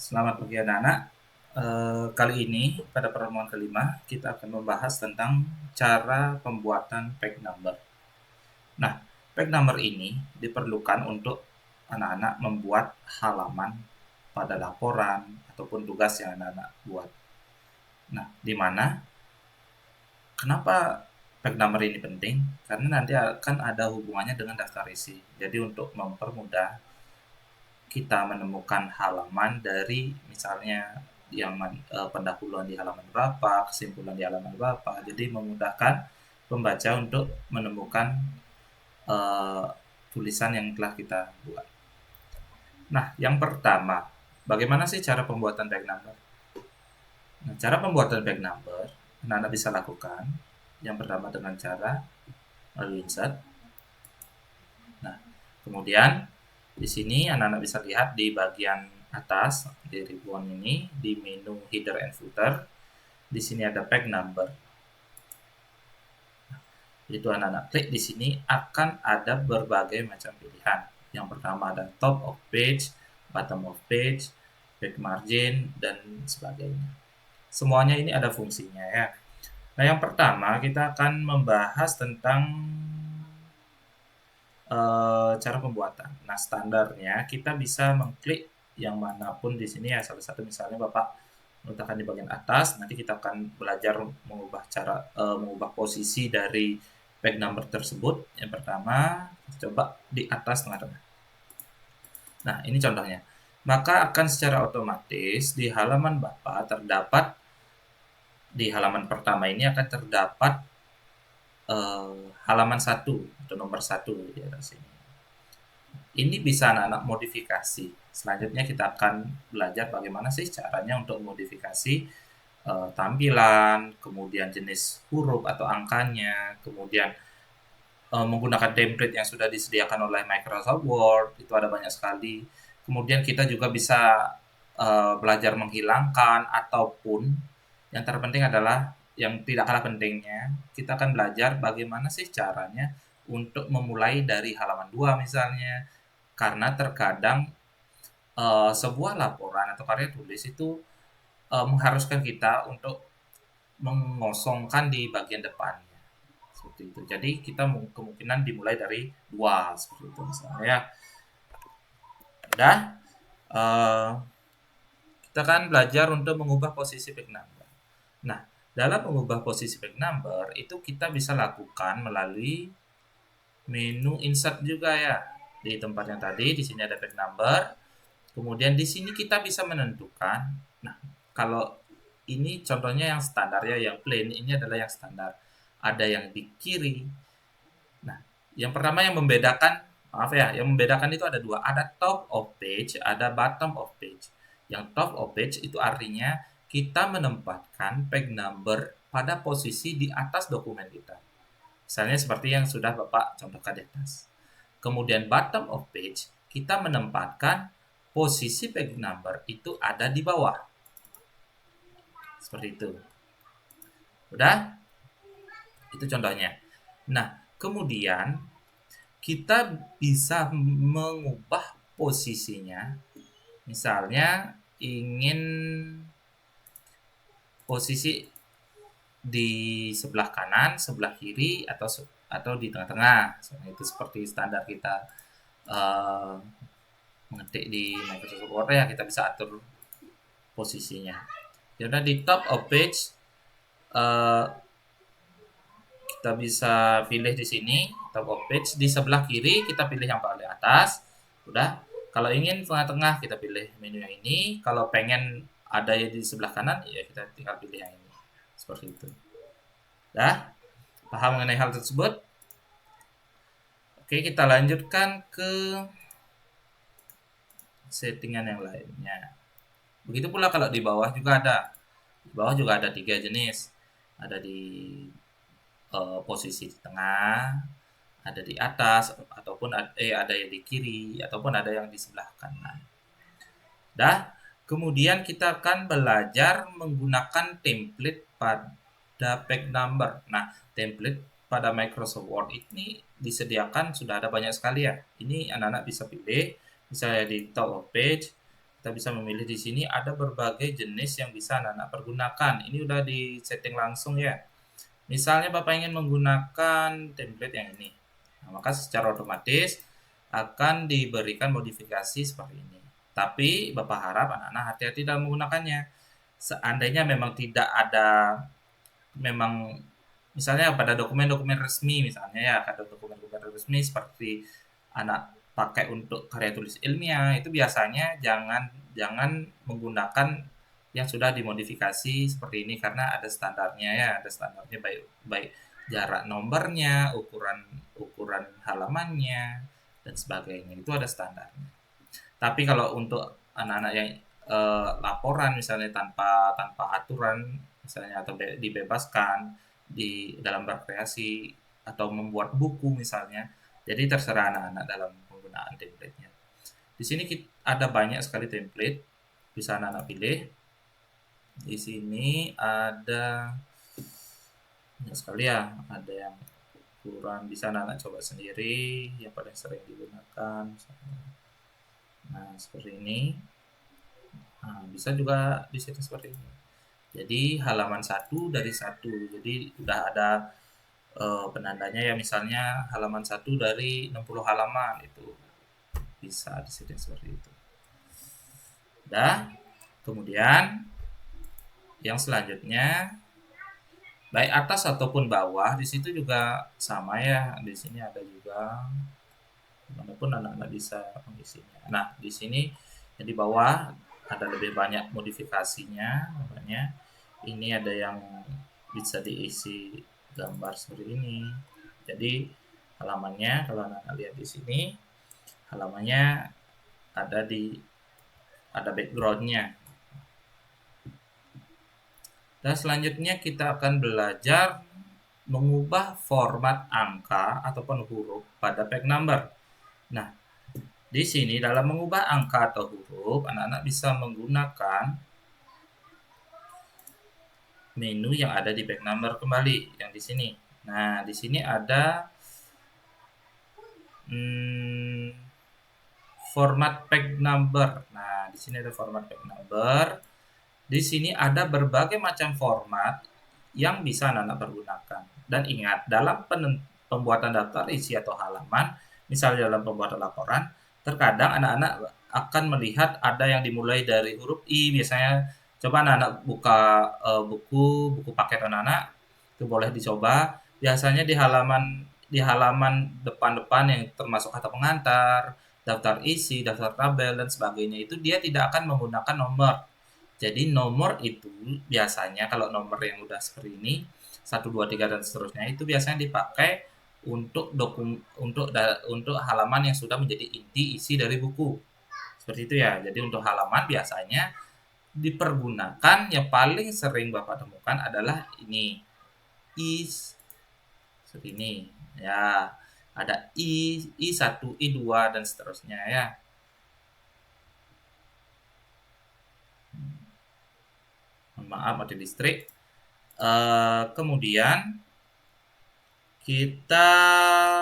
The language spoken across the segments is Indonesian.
Selamat pagi anak-anak. Kali ini pada pertemuan kelima kita akan membahas tentang cara pembuatan page number. Nah, page number ini diperlukan untuk anak-anak membuat halaman pada laporan ataupun tugas yang anak-anak buat. Nah, di mana kenapa page number ini penting? Karena nanti akan ada hubungannya dengan daftar isi. Jadi untuk mempermudah kita menemukan halaman dari misalnya pendahuluan di halaman berapa, kesimpulan di halaman berapa. Jadi memudahkan pembaca untuk menemukan uh, tulisan yang telah kita buat. Nah, yang pertama, bagaimana sih cara pembuatan tag number? Nah, cara pembuatan tag number, Anda bisa lakukan. Yang pertama dengan cara melalui insert. Nah, kemudian di sini anak-anak bisa lihat di bagian atas di ribbon ini di menu header and footer. Di sini ada page number. Itu anak-anak klik di sini akan ada berbagai macam pilihan. Yang pertama ada top of page, bottom of page, page margin dan sebagainya. Semuanya ini ada fungsinya ya. Nah, yang pertama kita akan membahas tentang cara pembuatan. Nah, standarnya kita bisa mengklik yang manapun di sini ya. Salah satu misalnya Bapak letakkan di bagian atas, nanti kita akan belajar mengubah posisi dari page number tersebut. Yang pertama, kita coba di atas tengah-tengah. Nah, ini contohnya. Maka akan secara otomatis di halaman Bapak terdapat di halaman pertama ini akan terdapat halaman 1 atau nomor 1 di atas sini. Ini bisa anak-anak modifikasi. Selanjutnya kita akan belajar bagaimana sih caranya untuk modifikasi tampilan, kemudian jenis huruf atau angkanya, kemudian menggunakan template yang sudah disediakan oleh Microsoft Word, itu ada banyak sekali. Kemudian kita juga bisa belajar menghilangkan ataupun yang terpenting adalah yang tidak kalah pentingnya, kita akan belajar bagaimana sih caranya untuk memulai dari halaman 2 misalnya, karena terkadang sebuah laporan atau karya tulis itu mengharuskan kita untuk mengosongkan di bagian depannya seperti itu. Jadi kita kemungkinan dimulai dari 2 seperti itu misalnya ya. Udah kita kan belajar untuk mengubah posisi page number. Nah, dalam mengubah posisi page number itu kita bisa lakukan melalui menu insert juga ya. Di tempat yang tadi di sini ada page number. Kemudian di sini kita bisa menentukan. Nah, kalau ini contohnya yang standar ya, yang plain ini adalah yang standar. Ada yang di kiri. Nah, yang pertama yang membedakan, maaf ya, yang membedakan itu ada dua. Ada top of page, ada bottom of page. Yang top of page itu artinya kita menempatkan page number pada posisi di atas dokumen kita. Misalnya seperti yang sudah Bapak contohkan di atas. Kemudian bottom of page, kita menempatkan posisi page number itu ada di bawah. Seperti itu. Udah? Itu contohnya. Nah, kemudian kita bisa mengubah posisinya. Misalnya ingin posisi di sebelah kanan, sebelah kiri, atau di tengah-tengah. Itu seperti standar kita mengetik di Microsoft Word ya, kita bisa atur posisinya. Jadi di top of page kita bisa pilih di sini top of page, di sebelah kiri kita pilih yang paling atas. Udah. Kalau ingin tengah-tengah kita pilih menu yang ini. Kalau pengen ada di sebelah kanan ya kita tinggal pilih yang ini. Seperti itu. Dah? Paham mengenai hal tersebut? Oke, kita lanjutkan ke settingan yang lainnya. Begitu pula kalau di bawah juga ada. Di bawah juga ada 3 jenis. Ada di posisi di tengah, ada di atas, ataupun ada yang di kiri, ataupun ada yang di sebelah kanan. Dah, kemudian kita akan belajar menggunakan template pada page number. Nah, template pada Microsoft Word ini disediakan sudah ada banyak sekali ya. Ini anak-anak bisa pilih, misalnya di top of page, kita kita bisa memilih di sini ada berbagai jenis yang bisa anak-anak pergunakan. Ini udah di setting langsung ya. Misalnya Bapak ingin menggunakan template yang ini. Nah, maka secara otomatis akan diberikan modifikasi seperti ini. Tapi Bapak harap anak-anak hati-hati dalam menggunakannya. Seandainya memang tidak ada, memang misalnya pada dokumen-dokumen resmi misalnya ya, ada dokumen-dokumen resmi seperti anak pakai untuk karya tulis ilmiah, itu biasanya jangan jangan menggunakan yang sudah dimodifikasi seperti ini karena ada standarnya ya, ada standarnya baik baik jarak nomornya, ukuran ukuran halamannya dan sebagainya. Itu ada standarnya. Tapi kalau untuk anak-anak yang laporan misalnya tanpa tanpa aturan misalnya atau dibebaskan di dalam berkreasi atau membuat buku misalnya, jadi terserah anak-anak dalam penggunaan template-nya. Di sini ada banyak sekali template bisa anak-anak pilih. Di sini ada banyak sekali ya, ada yang ukuran bisa anak-anak coba sendiri yang paling sering digunakan misalnya. Nah, seperti ini. Nah, bisa juga di setting seperti ini. Jadi halaman 1 dari 1. Jadi udah ada penandanya ya, misalnya halaman 1 dari 60 halaman itu bisa di setting seperti itu. Udah. Kemudian yang selanjutnya baik atas ataupun bawah di situ juga sama ya. Di sini ada juga dimanapun anak-anak bisa mengisinya. Nah, di sini yang di bawah ada lebih banyak modifikasinya, makanya ini ada yang bisa diisi gambar seperti ini. Jadi halamannya kalau anak-anak lihat di sini, halamannya ada backgroundnya. Dan selanjutnya kita akan belajar mengubah format angka ataupun huruf pada page number. Nah, di sini dalam mengubah angka atau huruf, anak-anak bisa menggunakan menu yang ada di page number kembali yang di sini. Nah, di sini ada format page number. Nah, di sini ada format page number. Di sini ada berbagai macam format yang bisa anak-anak pergunakan. Dan ingat, dalam pembuatan daftar isi atau halaman, misalnya dalam pembuatan laporan, terkadang anak-anak akan melihat ada yang dimulai dari huruf I. Biasanya coba anak-anak buka buku paket anak-anak, itu boleh dicoba. Biasanya di halaman depan-depan yang termasuk kata pengantar, daftar isi, daftar tabel dan sebagainya, itu dia tidak akan menggunakan nomor. Jadi nomor itu biasanya kalau nomor yang udah seperti ini 1, 2, 3 dan seterusnya itu biasanya dipakai untuk halaman yang sudah menjadi inti isi dari buku. Seperti itu ya. Jadi untuk halaman biasanya dipergunakan yang paling sering Bapak temukan adalah ini. Seperti ini. Ya. Ada I1, I2 dan seterusnya ya. Maaf mati listrik. Kemudian kita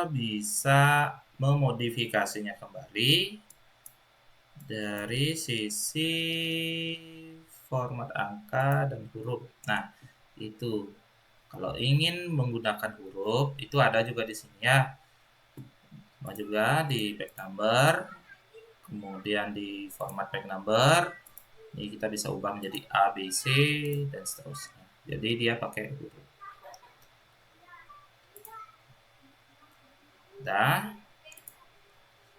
bisa memodifikasinya kembali dari sisi format angka dan huruf. Nah, itu kalau ingin menggunakan huruf itu ada juga di sini ya. Sama juga di page number, kemudian di format page number. Ini kita bisa ubah menjadi A, B, C dan seterusnya. Jadi dia pakai huruf. Nah,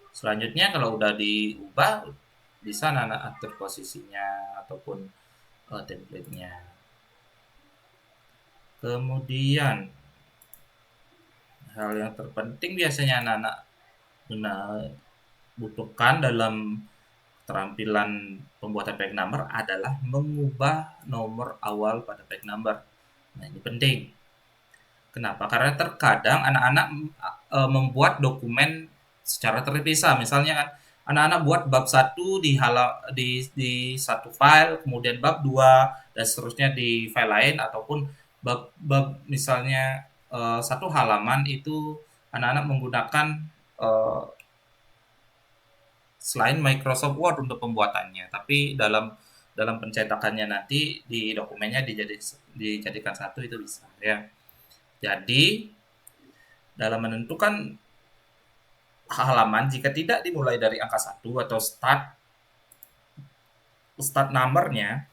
selanjutnya kalau udah diubah bisa anak atur posisinya ataupun template-nya. Kemudian hal yang terpenting biasanya anak-anak butuhkan dalam keterampilan pembuatan page number adalah mengubah nomor awal pada page number. Nah, ini penting. Kenapa? Karena terkadang anak-anak membuat dokumen secara terpisah. Misalnya kan anak-anak buat bab 1 di satu file, kemudian bab 2 dan seterusnya di file lain, ataupun bab misalnya satu halaman itu anak-anak menggunakan selain Microsoft Word untuk pembuatannya, tapi dalam pencetakannya nanti di dokumennya dijadikan satu itu bisa ya. Jadi dalam menentukan halaman jika tidak dimulai dari angka 1 atau start number-nya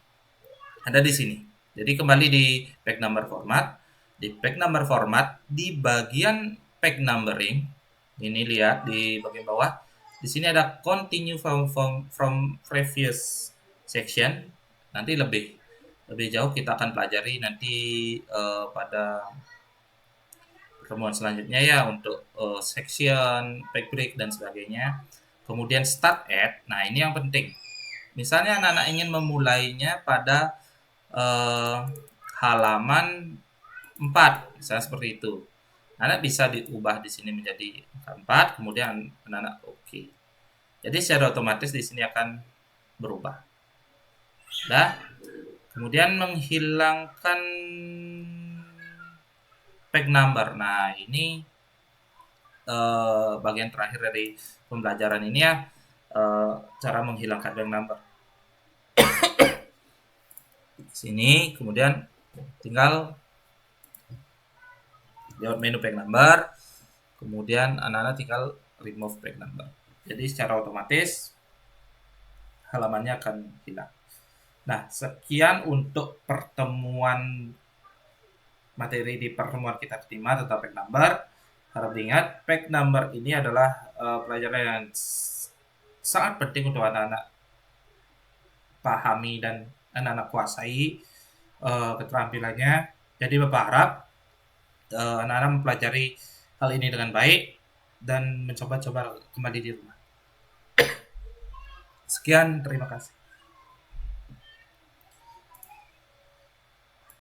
ada di sini. Jadi kembali di page number format, di bagian page numbering ini lihat di bagian bawah. Di sini ada continue from previous section. Nanti lebih jauh kita akan pelajari nanti pada pertemuan selanjutnya ya untuk section, page break dan sebagainya. Kemudian start at. Nah, ini yang penting. Misalnya anak-anak ingin memulainya pada halaman 4, misalnya seperti itu. Anak bisa diubah di sini menjadi 4, kemudian anak oke. Jadi secara otomatis di sini akan berubah. Dah. Kemudian menghilangkan page number. Nah, ini bagian terakhir dari pembelajaran ini ya, cara menghilangkan page number. Sini, kemudian tinggal lewat menu page number, kemudian anak-anak tinggal remove page number. Jadi secara otomatis halamannya akan hilang. Nah, sekian untuk pertemuan materi di pertemuan kita kelima tentang page number. Harap diingat, page number ini adalah pelajaran yang sangat penting untuk anak-anak pahami dan anak-anak kuasai keterampilannya. Jadi Bapak harap anak-anak mempelajari hal ini dengan baik dan mencoba-coba kembali di rumah. Sekian, terima kasih.